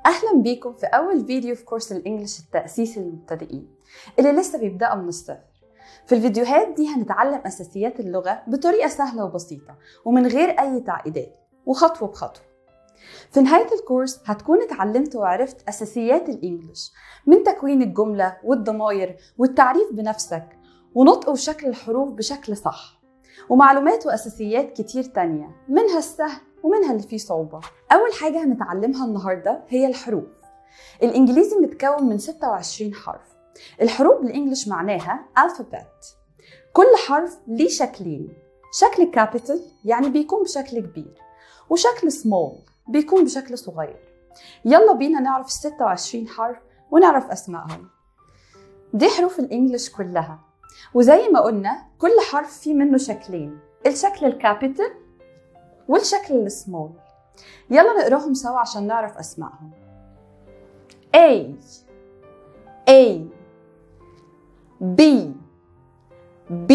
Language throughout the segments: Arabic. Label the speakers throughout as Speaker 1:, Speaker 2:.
Speaker 1: أهلا بيكم في أول فيديو في كورس الإنجليش التأسيسي للمبتدئين اللي لسه بيبدأوا من الصفر. في الفيديوهات دي هنتعلم أساسيات اللغة بطريقة سهلة وبسيطة ومن غير أي تعقيدات وخطوة بخطوة. في نهاية الكورس هتكون اتعلمت وعرفت أساسيات الإنجليش من تكوين الجملة والضمائر والتعريف بنفسك ونطق وشكل الحروف بشكل صح، ومعلومات وأساسيات كتير تانية منها السهل ومنها اللي فيه صعوبة. أول حاجة هنتعلمها النهاردة هي الحروف. الإنجليزي متكون من 26 حرف. الحروف بالإنجليش معناها alphabet. كل حرف ليه شكلين، شكل capital يعني بيكون بشكل كبير، وشكل small بيكون بشكل صغير. يلا بينا نعرف 26 حرف ونعرف أسمائهم. دي حروف الإنجليش كلها، وزي ما قلنا كل حرف فيه منه شكلين، الشكل الكابيتال والشكل السمول. يلا نقراهم سوا عشان نعرف أسمائهم. A A B B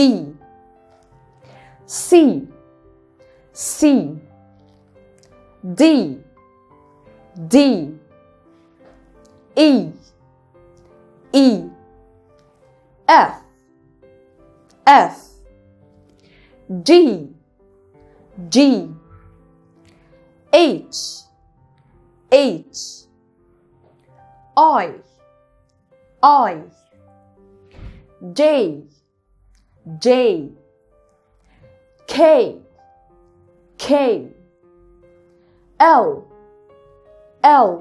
Speaker 1: C C D D E E F F G G H H I I J J K K L L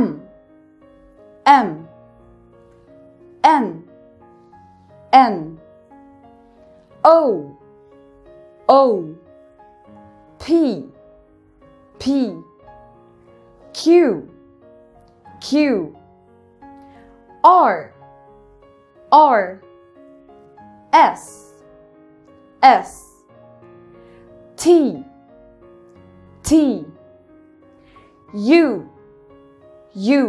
Speaker 1: M M N N O O P P Q Q R R S S T T U U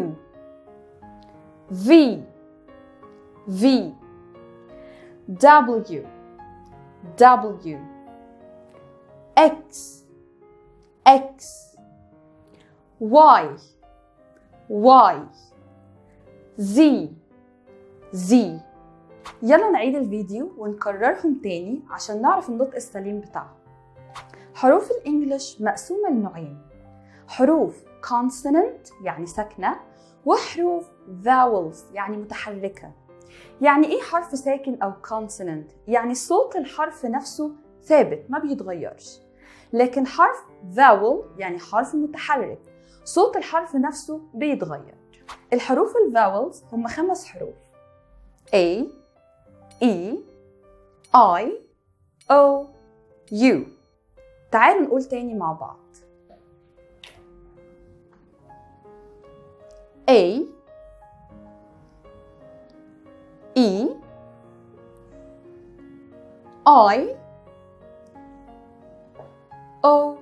Speaker 1: V V W W X X Y Y Z Z. يلا نعيد الفيديو ونكررهم تاني عشان نعرف النطق السليم بتاعهم. حروف الإنجليش مقسومة لنوعين، حروف consonant يعني ساكنة، وحروف vowels يعني متحركة. يعني إيه حرف ساكن أو consonant؟ يعني صوت الحرف نفسه ثابت ما بيتغيرش. لكن حرف vowel يعني حرف متحرك، صوت الحرف نفسه بيتغير. الحروف الفاولز هم 5 حروف: A E I O U. تعالوا نقول تاني مع بعض. A E I O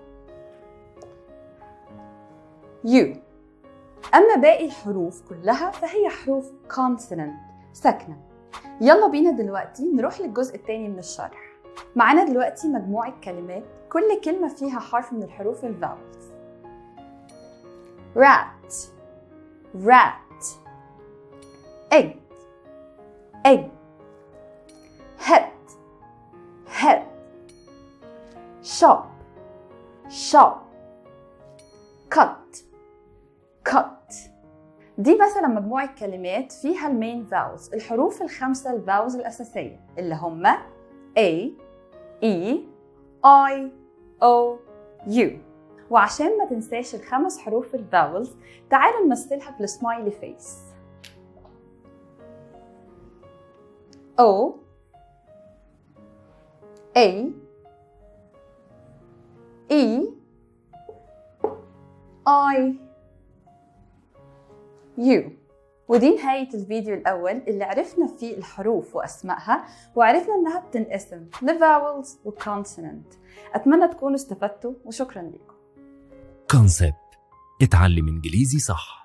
Speaker 1: U. أما باقي الحروف كلها فهي حروف consonant ساكنة. يلا بينا دلوقتي نروح للجزء الثاني من الشرح. معانا دلوقتي مجموعة كلمات كل كلمة فيها حرف من الحروف الفاولز. rat rat egg egg head head shop shop cut cut. دي مثلا مجموعة كلمات فيها المين فاولز، الحروف ال5 الفاولز الأساسية اللي هما A E I O U. وعشان ما تنساش ال5 حروف الفاولز تعالوا نمثلها بالسمايلي فيس. O A E I U. ودي نهاية الفيديو الأول اللي عرفنا فيه الحروف وأسمائها، وعرفنا إنها بتنقسم لفاولز وكونسونانت. أتمنى تكونوا استفدتوا وشكرا لكم.
Speaker 2: كونسبت، اتعلم إنجليزي صح.